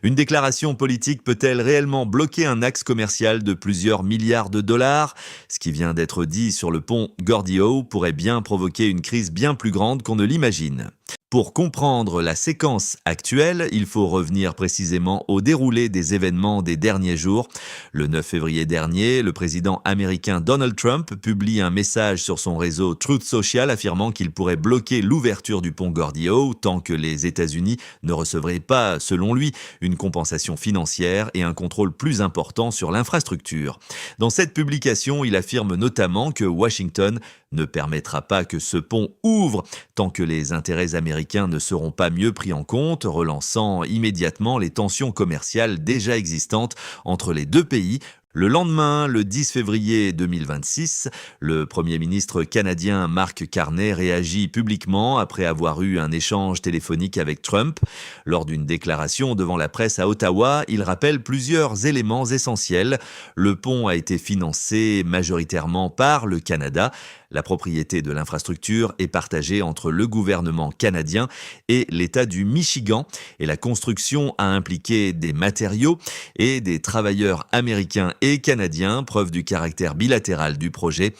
Une déclaration politique peut-elle réellement bloquer un axe commercial de plusieurs milliards de dollars? Ce qui vient d'être dit sur le pont Gordie Howe pourrait bien provoquer une crise bien plus grande qu'on ne l'imagine. Pour comprendre la séquence actuelle, il faut revenir précisément au déroulé des événements des derniers jours. Le 9 février dernier, le président américain Donald Trump publie un message sur son réseau Truth Social affirmant qu'il pourrait bloquer l'ouverture du pont Gordie Howe tant que les États-Unis ne recevraient pas, selon lui, une compensation financière et un contrôle plus important sur l'infrastructure. Dans cette publication, il affirme notamment que Washington ne permettra pas que ce pont ouvre tant que les intérêts américains ne seront pas mieux pris en compte, relançant immédiatement les tensions commerciales déjà existantes entre les deux pays. Le lendemain, le 10 février 2026, le Premier ministre canadien Mark Carney réagit publiquement après avoir eu un échange téléphonique avec Trump. Lors d'une déclaration devant la presse à Ottawa, il rappelle plusieurs éléments essentiels. Le pont a été financé majoritairement par le Canada. La propriété de l'infrastructure est partagée entre le gouvernement canadien et l'État du Michigan et la construction a impliqué des matériaux et des travailleurs américains et canadiens, preuve du caractère bilatéral du projet.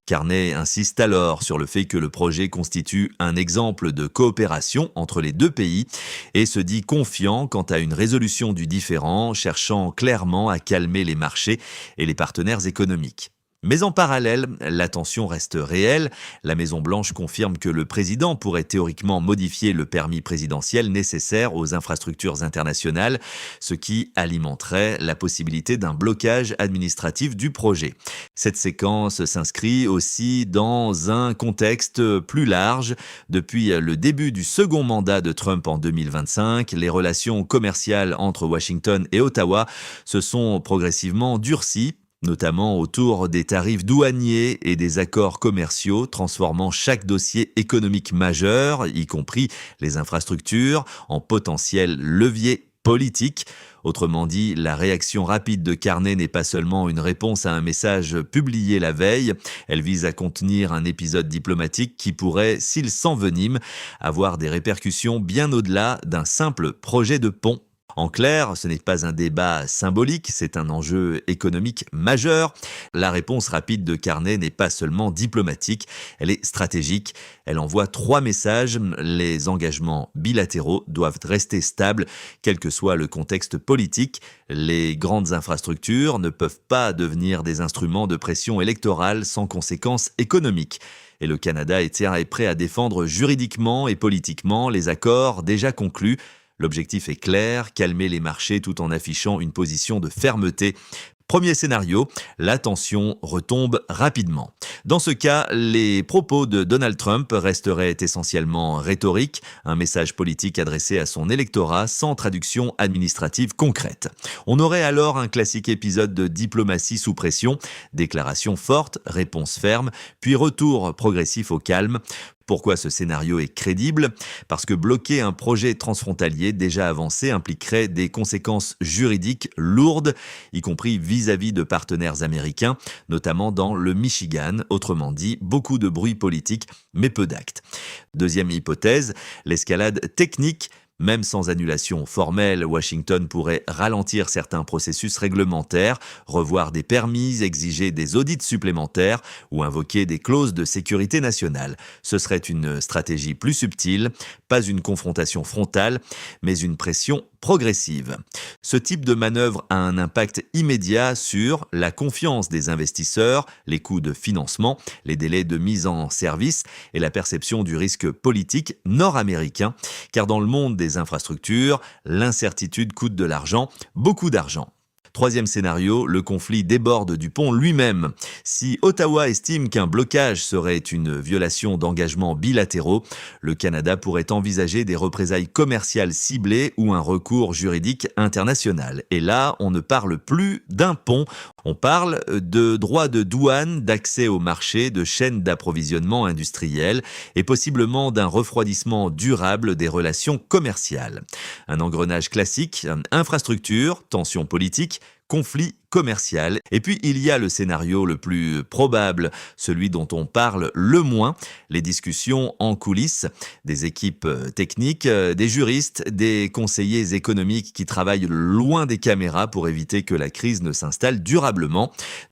Carney insiste alors sur le fait que le projet constitue un exemple de coopération entre les deux pays et se dit confiant quant à une résolution du différend, cherchant clairement à calmer les marchés et les partenaires économiques. Mais en parallèle, la tension reste réelle. La Maison-Blanche confirme que le président pourrait théoriquement modifier le permis présidentiel nécessaire aux infrastructures internationales, ce qui alimenterait la possibilité d'un blocage administratif du projet. Cette séquence s'inscrit aussi dans un contexte plus large. Depuis le début du second mandat de Trump en 2025, les relations commerciales entre Washington et Ottawa se sont progressivement durcies, notamment autour des tarifs douaniers et des accords commerciaux, transformant chaque dossier économique majeur, y compris les infrastructures, en potentiel levier politique. Autrement dit, la réaction rapide de Carney n'est pas seulement une réponse à un message publié la veille, elle vise à contenir un épisode diplomatique qui pourrait, s'il s'envenime, avoir des répercussions bien au-delà d'un simple projet de pont. En clair, ce n'est pas un débat symbolique, c'est un enjeu économique majeur. La réponse rapide de Carney n'est pas seulement diplomatique, elle est stratégique. Elle envoie 3 messages. Les engagements bilatéraux doivent rester stables, quel que soit le contexte politique. Les grandes infrastructures ne peuvent pas devenir des instruments de pression électorale sans conséquences économiques. Et le Canada est prêt à défendre juridiquement et politiquement les accords déjà conclus. L'objectif est clair, calmer les marchés tout en affichant une position de fermeté. Premier scénario, la tension retombe rapidement. Dans ce cas, les propos de Donald Trump resteraient essentiellement rhétoriques, un message politique adressé à son électorat sans traduction administrative concrète. On aurait alors un classique épisode de diplomatie sous pression, déclaration forte, réponse ferme, puis retour progressif au calme. Pourquoi ce scénario est crédible? Parce que bloquer un projet transfrontalier déjà avancé impliquerait des conséquences juridiques lourdes, y compris vis-à-vis de partenaires américains, notamment dans le Michigan. Autrement dit, beaucoup de bruit politique, mais peu d'actes. Deuxième hypothèse, l'escalade technique. Même sans annulation formelle, Washington pourrait ralentir certains processus réglementaires, revoir des permis, exiger des audits supplémentaires ou invoquer des clauses de sécurité nationale. Ce serait une stratégie plus subtile, pas une confrontation frontale, mais une pression progressive. Ce type de manœuvre a un impact immédiat sur la confiance des investisseurs, les coûts de financement, les délais de mise en service et la perception du risque politique nord-américain, car dans le monde des infrastructures, l'incertitude coûte de l'argent, beaucoup d'argent. Troisième scénario, le conflit déborde du pont lui-même. Si Ottawa estime qu'un blocage serait une violation d'engagements bilatéraux, le Canada pourrait envisager des représailles commerciales ciblées ou un recours juridique international. Et là, on ne parle plus d'un pont, on parle de droits de douane, d'accès au marché, de chaînes d'approvisionnement industriel et possiblement d'un refroidissement durable des relations commerciales. Un engrenage classique, infrastructure, tensions politiques, conflit commercial. Et puis il y a le scénario le plus probable, celui dont on parle le moins, les discussions en coulisses, des équipes techniques, des juristes, des conseillers économiques qui travaillent loin des caméras pour éviter que la crise ne s'installe durablement.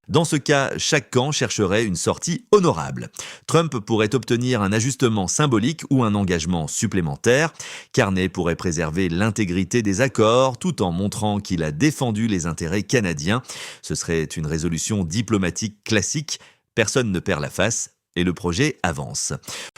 Dans ce cas, chaque camp chercherait une sortie honorable. Trump pourrait obtenir un ajustement symbolique ou un engagement supplémentaire. Carney pourrait préserver l'intégrité des accords tout en montrant qu'il a défendu les intérêts canadiens. Ce serait une résolution diplomatique classique. Personne ne perd la face. Et le projet avance.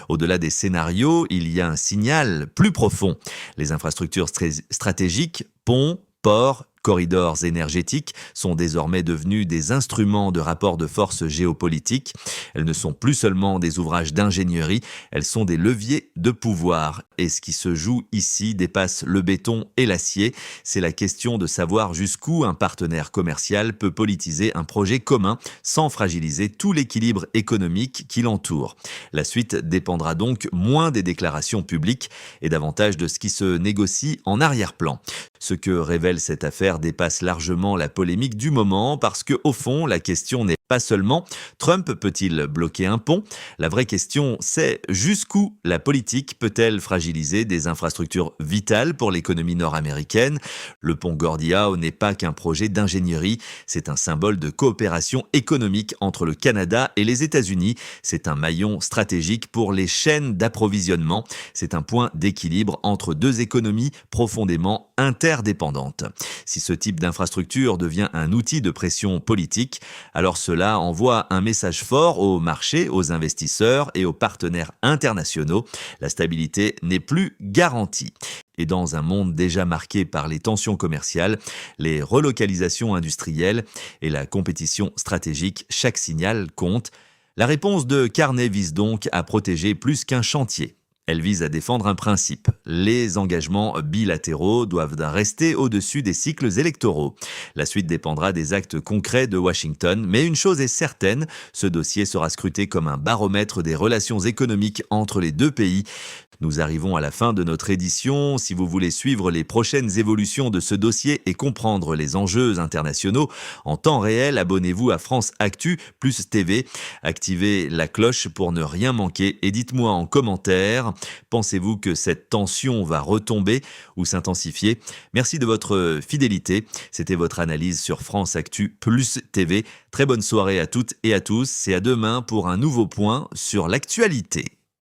Au-delà des scénarios, il y a un signal plus profond. Les infrastructures stratégiques, ponts, ports, corridors énergétiques sont désormais devenus des instruments de rapport de force géopolitique. Elles ne sont plus seulement des ouvrages d'ingénierie, elles sont des leviers de pouvoir. Et ce qui se joue ici dépasse le béton et l'acier. C'est la question de savoir jusqu'où un partenaire commercial peut politiser un projet commun sans fragiliser tout l'équilibre économique qui l'entoure. La suite dépendra donc moins des déclarations publiques et davantage de ce qui se négocie en arrière-plan. Ce que révèle cette affaire dépasse largement la polémique du moment parce que, au fond, la question n'est pas seulement Trump peut-il bloquer un pont? La vraie question, c'est jusqu'où la politique peut-elle fragiliser des infrastructures vitales pour l'économie nord-américaine? Le pont Gordie Howe n'est pas qu'un projet d'ingénierie, c'est un symbole de coopération économique entre le Canada et les États-Unis. C'est un maillon stratégique pour les chaînes d'approvisionnement. C'est un point d'équilibre entre deux économies profondément interdépendantes. Si ce type d'infrastructure devient un outil de pression politique, alors cela envoie un message fort aux marchés, aux investisseurs et aux partenaires internationaux. La stabilité n'est plus garantie. Et dans un monde déjà marqué par les tensions commerciales, les relocalisations industrielles et la compétition stratégique, chaque signal compte. La réponse de Carney vise donc à protéger plus qu'un chantier. Elle vise à défendre un principe. Les engagements bilatéraux doivent rester au-dessus des cycles électoraux. La suite dépendra des actes concrets de Washington, mais une chose est certaine, ce dossier sera scruté comme un baromètre des relations économiques entre les deux pays. Nous arrivons à la fin de notre édition. Si vous voulez suivre les prochaines évolutions de ce dossier et comprendre les enjeux internationaux en temps réel, abonnez-vous à France Actu plus TV. Activez la cloche pour ne rien manquer et dites-moi en commentaire, pensez-vous que cette tension va retomber ou s'intensifier? Merci de votre fidélité. C'était votre analyse sur France Actu plus TV. Très bonne soirée à toutes et à tous et à demain pour un nouveau point sur l'actualité.